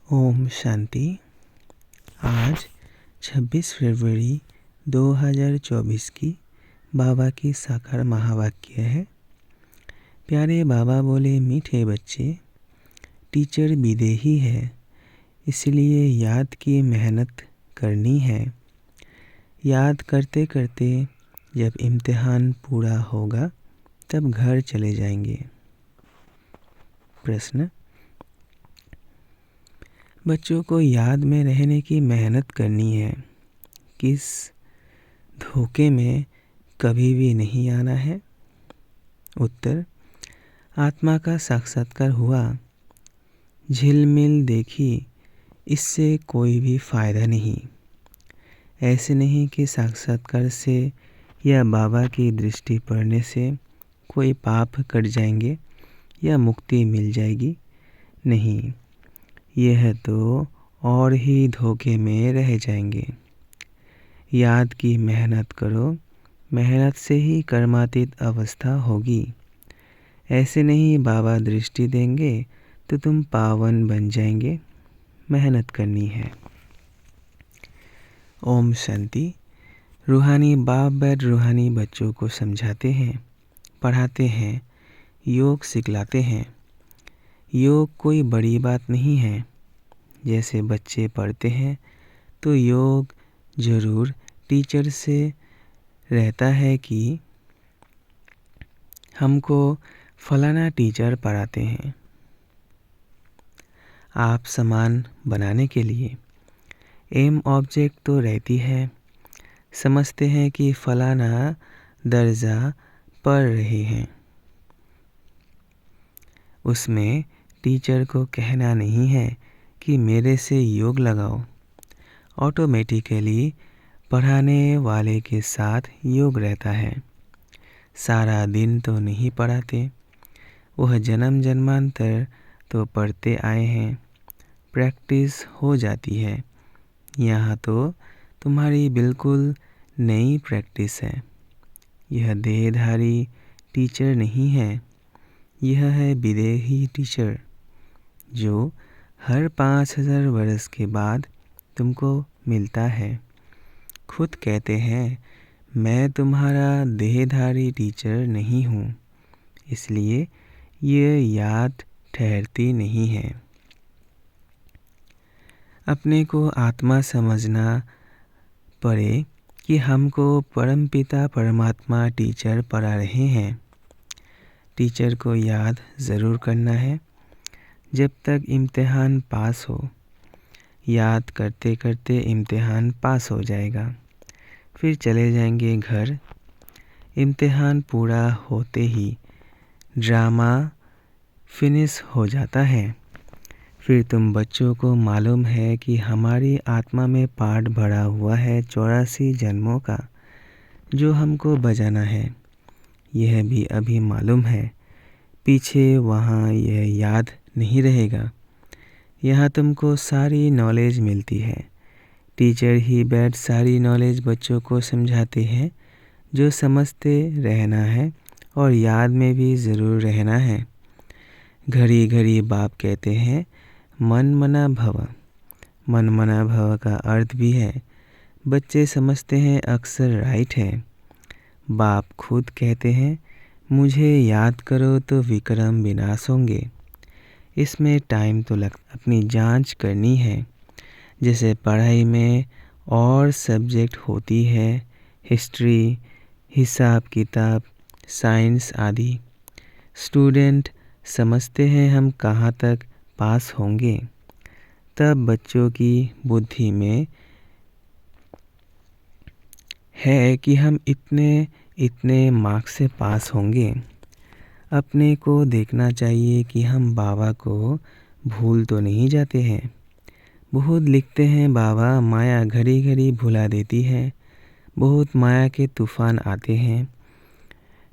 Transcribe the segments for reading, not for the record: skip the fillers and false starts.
ओम शांति। आज 26 फरवरी 2024 की बाबा की साकार महावाक्य है। प्यारे बाबा बोले, मीठे बच्चे, टीचर विदेही है, इसलिए याद की मेहनत करनी है। याद करते करते जब इम्तिहान पूरा होगा तब घर चले जाएंगे। प्रश्न: बच्चों को याद में रहने की मेहनत करनी है, किस धोखे में कभी भी नहीं आना है। उत्तर: आत्मा का साक्षात्कार हुआ, झिलमिल देखी, इससे कोई भी फायदा नहीं। ऐसे नहीं कि साक्षात्कार से या बाबा की दृष्टि पड़ने से कोई पाप कट जाएंगे या मुक्ति मिल जाएगी। नहीं, यह तो और ही धोखे में रह जाएंगे। याद की मेहनत करो, मेहनत से ही कर्मातीत अवस्था होगी। ऐसे नहीं बाबा दृष्टि देंगे तो तुम पावन बन जाएंगे। मेहनत करनी है। ओम शांति। रूहानी बाप बैठ रूहानी बच्चों को समझाते हैं, पढ़ाते हैं, योग सिखलाते हैं। योग कोई बड़ी बात नहीं है। जैसे बच्चे पढ़ते हैं तो योग जरूर टीचर से रहता है कि हमको फलाना टीचर पढ़ाते हैं। आप समान बनाने के लिए एम ऑब्जेक्ट तो रहती है। समझते हैं कि फलाना दर्जा पढ़ रहे हैं। उसमें टीचर को कहना नहीं है कि मेरे से योग लगाओ। ऑटोमेटिकली पढ़ाने वाले के साथ योग रहता है। सारा दिन तो नहीं पढ़ाते, वह जन्म जन्मांतर तो पढ़ते आए हैं, प्रैक्टिस हो जाती है। यहाँ तो तुम्हारी बिल्कुल नई प्रैक्टिस है। यह देहधारी टीचर नहीं है, यह है विदेही टीचर जो हर 5000 वर्ष के बाद तुमको मिलता है। खुद कहते हैं, मैं तुम्हारा देहधारी टीचर नहीं हूँ, इसलिए ये याद ठहरती नहीं है। अपने को आत्मा समझना पड़े कि हमको परमपिता परमात्मा टीचर पढ़ा रहे हैं। टीचर को याद ज़रूर करना है जब तक इम्तिहान पास हो। याद करते करते इम्तिहान पास हो जाएगा, फिर चले जाएंगे घर। इम्तिहान पूरा होते ही ड्रामा फिनिश हो जाता है। फिर तुम बच्चों को मालूम है कि हमारी आत्मा में पाठ भरा हुआ है 84 जन्मों का, जो हमको बजाना है। यह भी अभी मालूम है। पीछे वहाँ यह याद नहीं रहेगा। यहाँ तुमको सारी नॉलेज मिलती है। टीचर ही बैठ सारी नॉलेज बच्चों को समझाते हैं। जो समझते रहना है और याद में भी ज़रूर रहना है। घड़ी घड़ी बाप कहते हैं, मन मना भव। मन मना भव का अर्थ भी है। बच्चे समझते हैं अक्सर राइट है। बाप खुद कहते हैं, मुझे याद करो तो विक्रम विनाश होंगे। इसमें टाइम तो अपनी जांच करनी है। जैसे पढ़ाई में और सब्जेक्ट होती है, हिस्ट्री, हिसाब किताब, साइंस आदि। स्टूडेंट समझते हैं हम कहाँ तक पास होंगे। तब बच्चों की बुद्धि में है कि हम इतने इतने मार्क्स से पास होंगे। अपने को देखना चाहिए कि हम बाबा को भूल तो नहीं जाते हैं। बहुत लिखते हैं, बाबा माया घड़ी घड़ी भुला देती है। बहुत माया के तूफान आते हैं,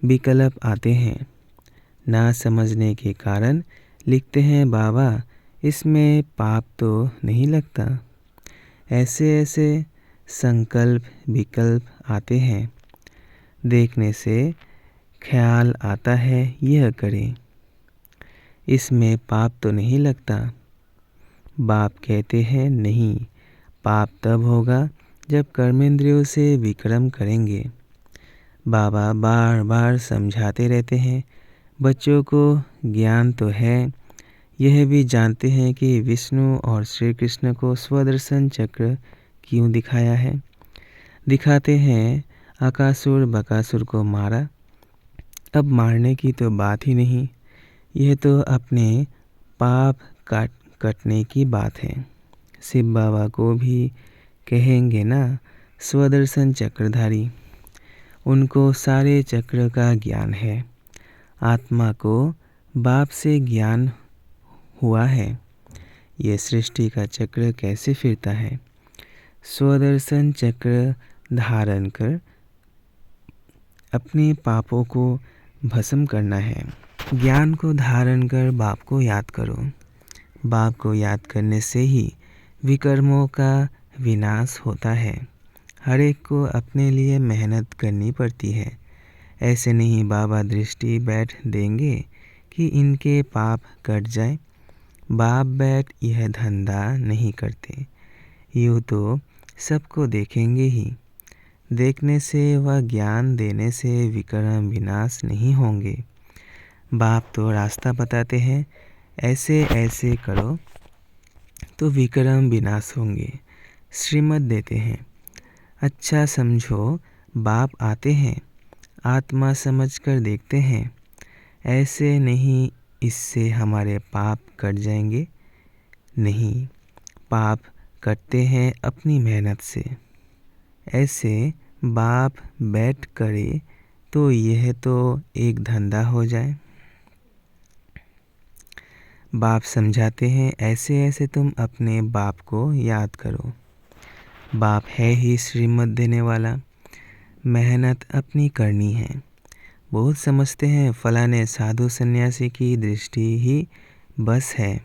विकल्प आते हैं। ना समझने के कारण लिखते हैं, बाबा इसमें पाप तो नहीं लगता। ऐसे ऐसे संकल्प विकल्प आते हैं। देखने से ख्याल आता है, यह करें, इसमें पाप तो नहीं लगता। बाप कहते हैं नहीं, पाप तब होगा जब कर्मेंद्रियों से विक्रम करेंगे। बाबा बार बार समझाते रहते हैं, बच्चों को ज्ञान तो है, यह भी जानते हैं कि विष्णु और श्री कृष्ण को स्वदर्शन चक्र क्यों दिखाया है। दिखाते हैं अकासुर बकासुर को मारा, अब मारने की तो बात ही नहीं, यह तो अपने पाप कटने की बात है। शिव बाबा को भी कहेंगे ना स्वदर्शन चक्रधारी, उनको सारे चक्र का ज्ञान है। आत्मा को बाप से ज्ञान हुआ है, ये सृष्टि का चक्र कैसे फिरता है। स्वदर्शन चक्र धारण कर अपने पापों को भस्म करना है। ज्ञान को धारण कर बाप को याद करो। बाप को याद करने से ही विकर्मों का विनाश होता है। हर एक को अपने लिए मेहनत करनी पड़ती है। ऐसे नहीं बाबा दृष्टि बैठ देंगे कि इनके पाप कट जाए। बाप बैठ यह धंधा नहीं करते। यूँ तो सबको देखेंगे ही, देखने से व ज्ञान देने से विकर्म विनाश नहीं होंगे। बाप तो रास्ता बताते हैं, ऐसे ऐसे करो तो विकर्म विनाश होंगे। श्रीमत देते हैं, अच्छा समझो बाप आते हैं, आत्मा समझकर देखते हैं। ऐसे नहीं इससे हमारे पाप कट जाएंगे, नहीं, पाप कटते हैं अपनी मेहनत से। ऐसे बाप बैठ करे तो यह तो एक धंधा हो जाए। बाप समझाते हैं, ऐसे ऐसे तुम अपने बाप को याद करो। बाप है ही श्रीमत देने वाला, मेहनत अपनी करनी है। बहुत समझते हैं फलाने साधु सन्यासी की दृष्टि ही बस है,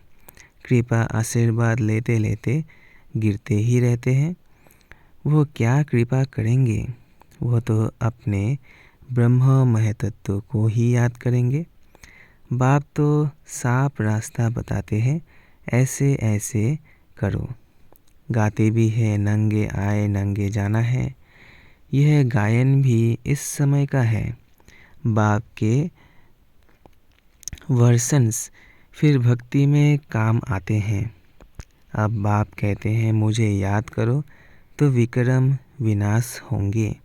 कृपा आशीर्वाद लेते लेते गिरते ही रहते हैं। वो क्या कृपा करेंगे, वो तो अपने ब्रह्म महतत्व को ही याद करेंगे। बाप तो साफ रास्ता बताते हैं, ऐसे ऐसे करो। गाते भी है, नंगे आए नंगे जाना है। यह गायन भी इस समय का है। बाप के वर्शंस फिर भक्ति में काम आते हैं। अब बाप कहते हैं मुझे याद करो तो विक्रम विनाश होंगे।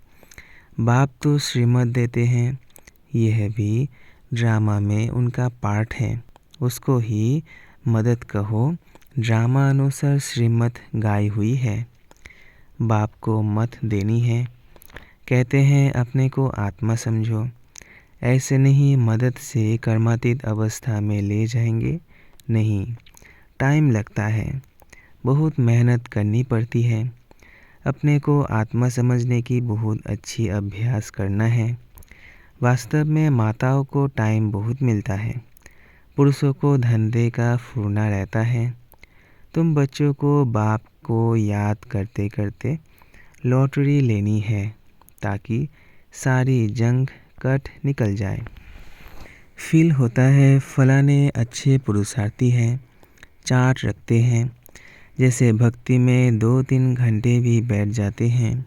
बाप तो श्रीमत देते हैं, यह भी ड्रामा में उनका पार्ट है, उसको ही मदद कहो। ड्रामा अनुसार श्रीमत गाई हुई है, बाप को मत देनी है। कहते हैं अपने को आत्मा समझो, ऐसे नहीं मदद से कर्मातीत अवस्था में ले जाएंगे, नहीं, टाइम लगता है, बहुत मेहनत करनी पड़ती है। अपने को आत्मा समझने की बहुत अच्छी अभ्यास करना है। वास्तव में माताओं को टाइम बहुत मिलता है, पुरुषों को धंधे का फुरना रहता है। तुम बच्चों को बाप को याद करते करते लॉटरी लेनी है, ताकि सारी जंग कट निकल जाए। फील होता है फलाने अच्छे पुरुषार्थी हैं, चार्ट रखते हैं, जैसे भक्ति में 2-3 घंटे भी बैठ जाते हैं।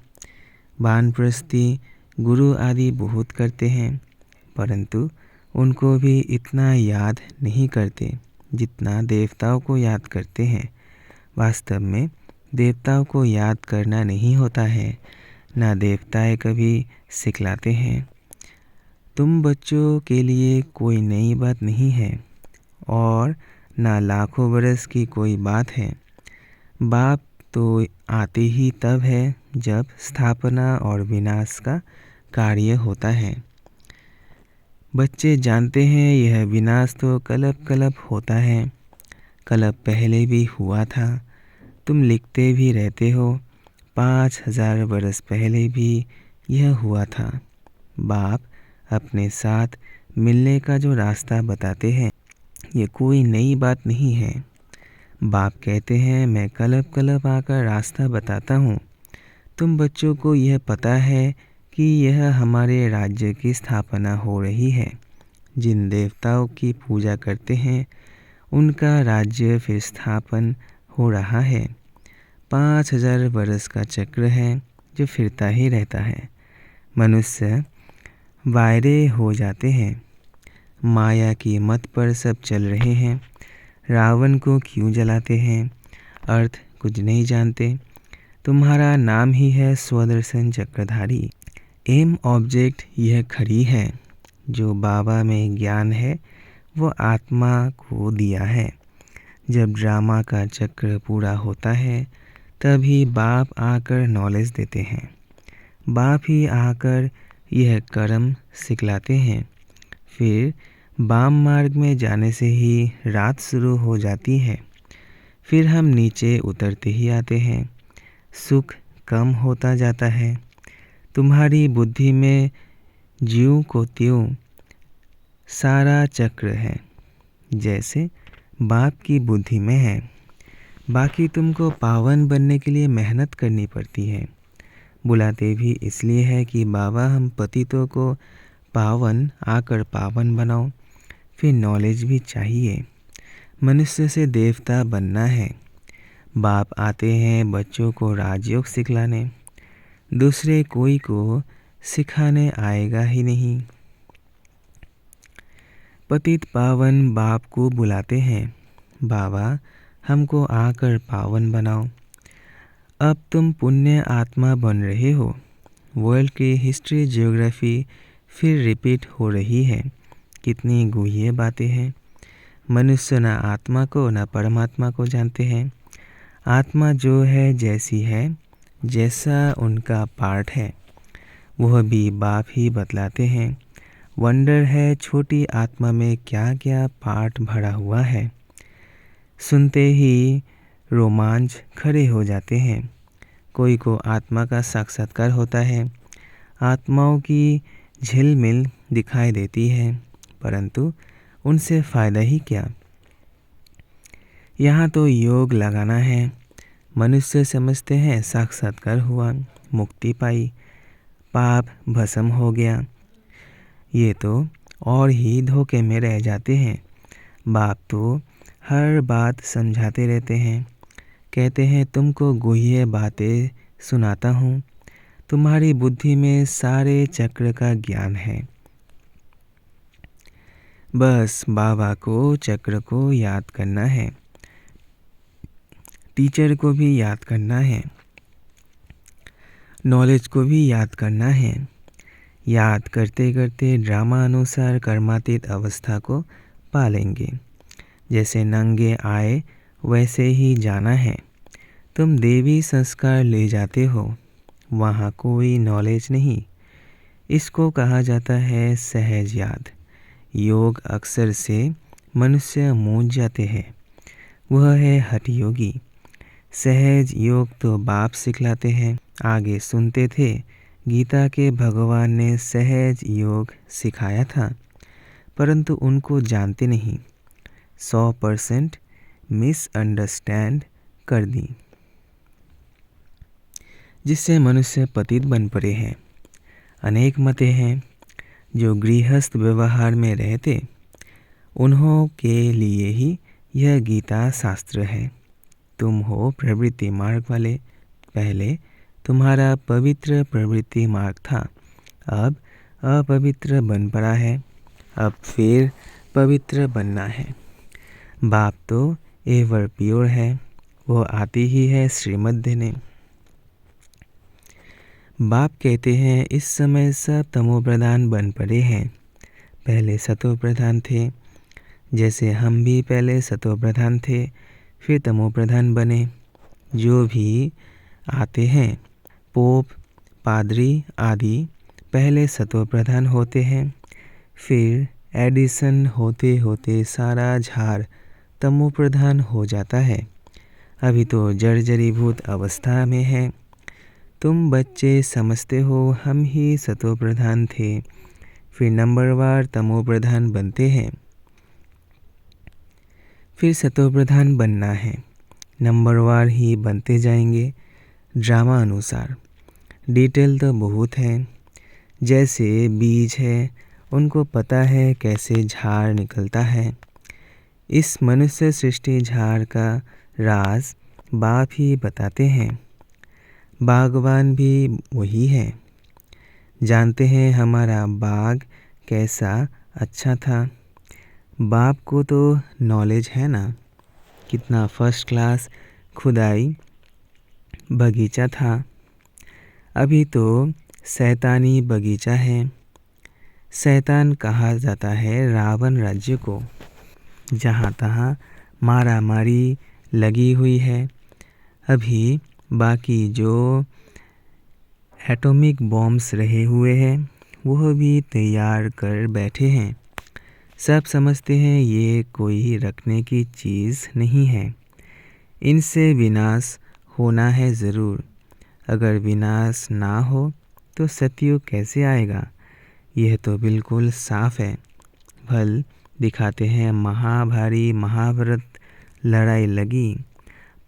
वानप्रस्थी गुरु आदि बहुत करते हैं, परंतु उनको भी इतना याद नहीं करते जितना देवताओं को याद करते हैं। वास्तव में देवताओं को याद करना नहीं होता है, ना देवताएं कभी सिखलाते हैं। तुम बच्चों के लिए कोई नई बात नहीं है और ना लाखों बरस की कोई बात है। बाप तो आते ही तब है जब स्थापना और विनाश का कार्य होता है। बच्चे जानते हैं यह विनाश तो कल्प कल्प होता है, कल्प पहले भी हुआ था। तुम लिखते भी रहते हो, 5000 बरस पहले भी यह हुआ था। बाप अपने साथ मिलने का जो रास्ता बताते हैं, ये कोई नई बात नहीं है। बाप कहते हैं मैं कल्प कल्प आकर रास्ता बताता हूँ। तुम बच्चों को यह पता है कि यह हमारे राज्य की स्थापना हो रही है। जिन देवताओं की पूजा करते हैं उनका राज्य फिर स्थापन हो रहा है। 5000 वर्ष का चक्र है जो फिरता ही रहता है। मनुष्य वायरे हो जाते हैं। माया की मत पर सब चल रहे हैं। रावण को क्यों जलाते हैं? अर्थ कुछ नहीं जानते। तुम्हारा नाम ही है स्वदर्शन चक्रधारी। एम ऑब्जेक्ट यह खड़ी है। जो बाबा में ज्ञान है वो आत्मा को दिया है। जब ड्रामा का चक्र पूरा होता है तभी बाप आकर नॉलेज देते हैं। बाप ही आकर यह कर्म सिखलाते हैं। फिर वाम मार्ग में जाने से ही रात शुरू हो जाती है। फिर हम नीचे उतरते ही आते हैं। सुख कम होता जाता है। तुम्हारी बुद्धि में ज्यों को त्यों सारा चक्र है जैसे बाप की बुद्धि में है। बाकी तुमको पावन बनने के लिए मेहनत करनी पड़ती है। बुलाते भी इसलिए है कि बाबा हम पतितों को पावन आकर पावन बनाओ। फिर नॉलेज भी चाहिए। मनुष्य से देवता बनना है। बाप आते हैं बच्चों को राजयोग सिखलाने। दूसरे कोई को सिखाने आएगा ही नहीं। पतित पावन बाप को बुलाते हैं। बाबा हमको आकर पावन बनाओ। अब तुम पुण्य आत्मा बन रहे हो। वर्ल्ड की हिस्ट्री ज्योग्राफी फिर रिपीट हो रही है। कितनी गूढ़ बातें हैं। मनुष्य न आत्मा को न परमात्मा को जानते हैं। आत्मा जो है जैसी है जैसा उनका पार्ट है वह भी बाप ही बतलाते हैं। वंडर है छोटी आत्मा में क्या क्या पार्ट भरा हुआ है। सुनते ही रोमांच खड़े हो जाते हैं। कोई को आत्मा का साक्षात्कार होता है। आत्माओं की झिलमिल दिखाई देती है परंतु उनसे फ़ायदा ही क्या। यहाँ तो योग लगाना है। मनुष्य समझते हैं साक्षात्कार हुआ, मुक्ति पाई, पाप भस्म हो गया। ये तो और ही धोखे में रह जाते हैं। बाप तो हर बात समझाते रहते हैं। कहते हैं तुमको गूढ़ बातें सुनाता हूँ। तुम्हारी बुद्धि में सारे चक्र का ज्ञान है। बस बाबा को चक्र को याद करना है। टीचर को भी याद करना है। नॉलेज को भी याद करना है। याद करते करते ड्रामा अनुसार कर्मातीत अवस्था को पालेंगे। जैसे नंगे आए वैसे ही जाना है। तुम देवी संस्कार ले जाते हो। वहाँ कोई नॉलेज नहीं। इसको कहा जाता है सहज याद। योग अक्सर से मनुष्य मूझ जाते हैं। वह है हठ योगी। सहज योग तो बाप सिखलाते हैं। आगे सुनते थे गीता के भगवान ने सहज योग सिखाया था परंतु उनको जानते नहीं। 100% मिसअंडरस्टैंड कर दी जिससे मनुष्य पतित बन पड़े हैं। अनेक मतें हैं जो गृहस्थ व्यवहार में रहते उन्हों के लिए ही यह गीता शास्त्र है। तुम हो प्रवृत्ति मार्ग वाले। पहले तुम्हारा पवित्र प्रवृत्ति मार्ग था। अब अपवित्र बन पड़ा है। अब फिर पवित्र बनना है। बाप तो एवर प्योर है। वो आती ही है श्रीमत देने। बाप कहते हैं इस समय सब तमोप्रधान बन पड़े हैं। पहले सतोप्रधान थे। जैसे हम भी पहले सतोप्रधान थे फिर तमोप्रधान बने। जो भी आते हैं पोप पादरी आदि पहले सतोप्रधान होते हैं। फिर एडिशन होते होते सारा झाड़ तमोप्रधान हो जाता है। अभी तो जर्जरीभूत अवस्था में है। तुम बच्चे समझते हो हम ही सतोप्रधान थे। फिर नंबरवार तमोप्रधान बनते हैं। फिर सतोप्रधान बनना है। नंबरवार ही बनते जाएंगे ड्रामा अनुसार। डिटेल तो बहुत है। जैसे बीज है उनको पता है कैसे झाड़ निकलता है। इस मनुष्य सृष्टि झाड़ का राज बाप ही बताते हैं। बागवान भी वही है। जानते हैं हमारा बाग कैसा अच्छा था। बाप को तो नॉलेज है ना, कितना फर्स्ट क्लास खुदाई बगीचा था। अभी तो शैतानी बगीचा है। शैतान कहा जाता है रावण राज्य को, जहाँ तहाँ मारा मारी लगी हुई है। अभी बाकी जो एटॉमिक बॉम्ब्स रहे हुए हैं वह भी तैयार कर बैठे हैं। सब समझते हैं ये कोई रखने की चीज़ नहीं है। इनसे विनाश होना है ज़रूर। अगर विनाश ना हो तो सतयुग कैसे आएगा? यह तो बिल्कुल साफ है। फल दिखाते हैं महाभारी महाभारत लड़ाई लगी,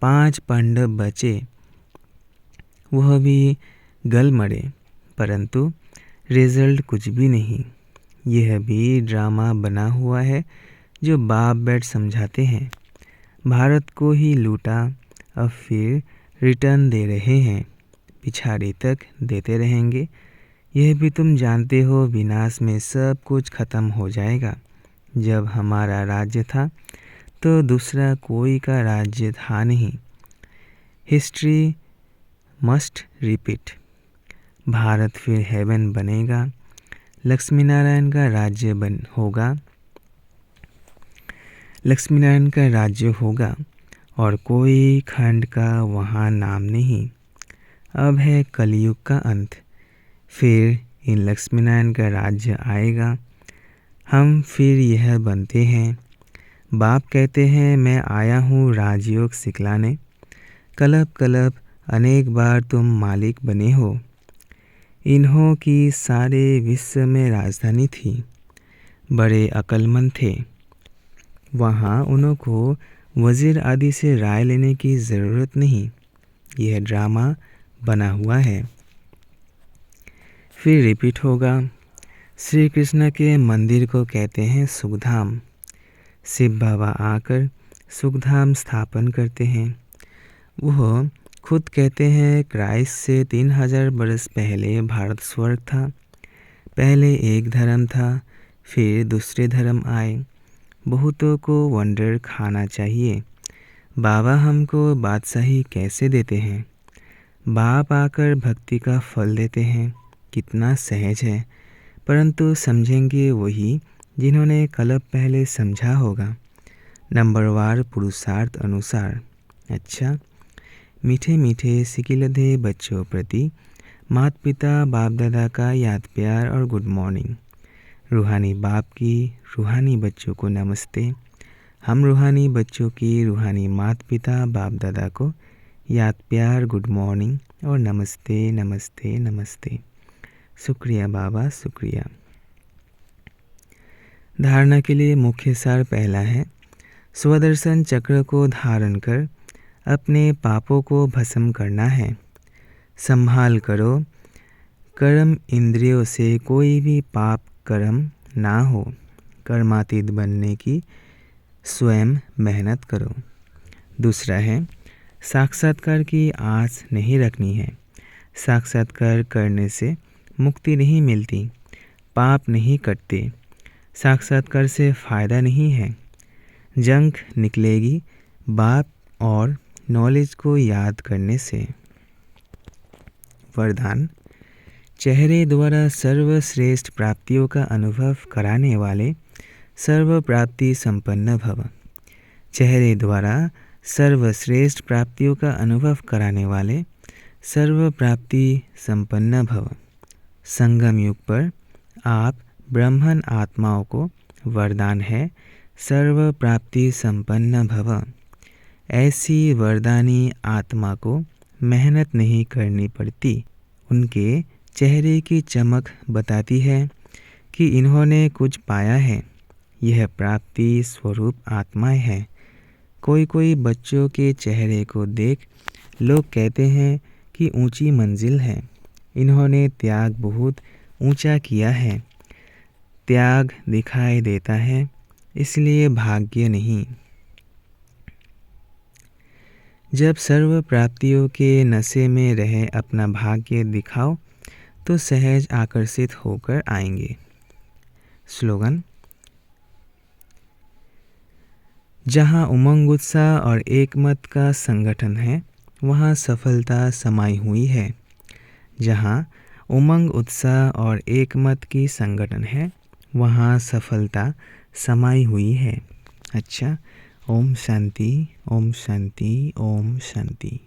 5 पांडव बचे, वह भी गल मरे, परंतु रिजल्ट कुछ भी नहीं। यह भी ड्रामा बना हुआ है जो बाप बैठ समझाते हैं। भारत को ही लूटा, अब फिर रिटर्न दे रहे हैं, पिछाड़ी तक देते रहेंगे। यह भी तुम जानते हो विनाश में सब कुछ खत्म हो जाएगा। जब हमारा राज्य था तो दूसरा कोई का राज्य था नहीं। History must repeat. भारत फिर हेवन बनेगा, लक्ष्मी नारायण का राज्य होगा, लक्ष्मी नारायण का राज्य होगा और कोई खंड का वहाँ नाम नहीं। अब है कलयुग का अंत, फिर इन लक्ष्मी नारायण का राज्य आएगा। हम फिर यह बनते हैं। बाप कहते हैं मैं आया हूँ राजयोग सिखलाने। कलब कलब अनेक बार तुम मालिक बने हो। इन्हों की सारे विश्व में राजधानी थी। बड़े अक्लमंद थे। वहाँ उन्हों को वज़ीर आदि से राय लेने की ज़रूरत नहीं। यह ड्रामा बना हुआ है, फिर रिपीट होगा। श्री कृष्ण के मंदिर को कहते हैं सुखधाम। शिव बाबा आकर सुखधाम स्थापन करते हैं। वह खुद कहते हैं क्राइस्ट से 3000 बरस पहले भारत स्वर्ग था। पहले एक धर्म था, फिर दूसरे धर्म आए। बहुतों को वंडर खाना चाहिए। बाबा हमको बादशाही कैसे देते हैं? बाप आकर भक्ति का फल देते हैं। कितना सहज है, परंतु समझेंगे वही जिन्होंने कल्प पहले समझा होगा, नंबरवार पुरुषार्थ अनुसार। अच्छा, मीठे मीठे सिकिलधे बच्चों प्रति माता पिता बाप दादा का याद प्यार और गुड मॉर्निंग। रूहानी बाप की रूहानी बच्चों को नमस्ते। हम रूहानी बच्चों की रूहानी माता पिता बाप दादा को याद प्यार गुड मॉर्निंग और नमस्ते नमस्ते नमस्ते। शुक्रिया बाबा, शुक्रिया। धारणा के लिए मुख्य सार पहला है, स्वदर्शन चक्र को धारण कर अपने पापों को भस्म करना है। संभाल करो, कर्म इंद्रियों से कोई भी पाप कर्म ना हो। कर्मातीत बनने की स्वयं मेहनत करो। दूसरा है, साक्षात्कार की आस नहीं रखनी है। साक्षात्कार करने से मुक्ति नहीं मिलती, पाप नहीं कटते। साक्षात्कार से फ़ायदा नहीं है। जंग निकलेगी बाप और नॉलेज को याद करने से। वरदान, चेहरे द्वारा सर्वश्रेष्ठ प्राप्तियों का अनुभव कराने वाले सर्व प्राप्ति संपन्न भव। चेहरे द्वारा सर्वश्रेष्ठ प्राप्तियों का अनुभव कराने वाले सर्व प्राप्ति संपन्न भव। संगम युग पर आप ब्राह्मण आत्माओं को वरदान है सर्व प्राप्ति संपन्न भव। ऐसी वरदानी आत्मा को मेहनत नहीं करनी पड़ती। उनके चेहरे की चमक बताती है कि इन्होंने कुछ पाया है। यह प्राप्ति स्वरूप आत्माएं हैं। कोई कोई बच्चों के चेहरे को देख लोग कहते हैं कि ऊंची मंजिल है। इन्होंने त्याग बहुत ऊंचा किया है। त्याग दिखाई देता है, इसलिए भाग्य नहीं। जब सर्व प्राप्तियों के नशे में रहे अपना भाग्य दिखाओ तो सहज आकर्षित होकर आएंगे। स्लोगन। जहाँ उमंग उत्साह और एकमत का संगठन है वहाँ सफलता समाई हुई है। जहाँ उमंग उत्साह और एकमत की संगठन है वहाँ सफलता समाई हुई है। अच्छा, ओम शांति, ओम शांति, ओम शांति।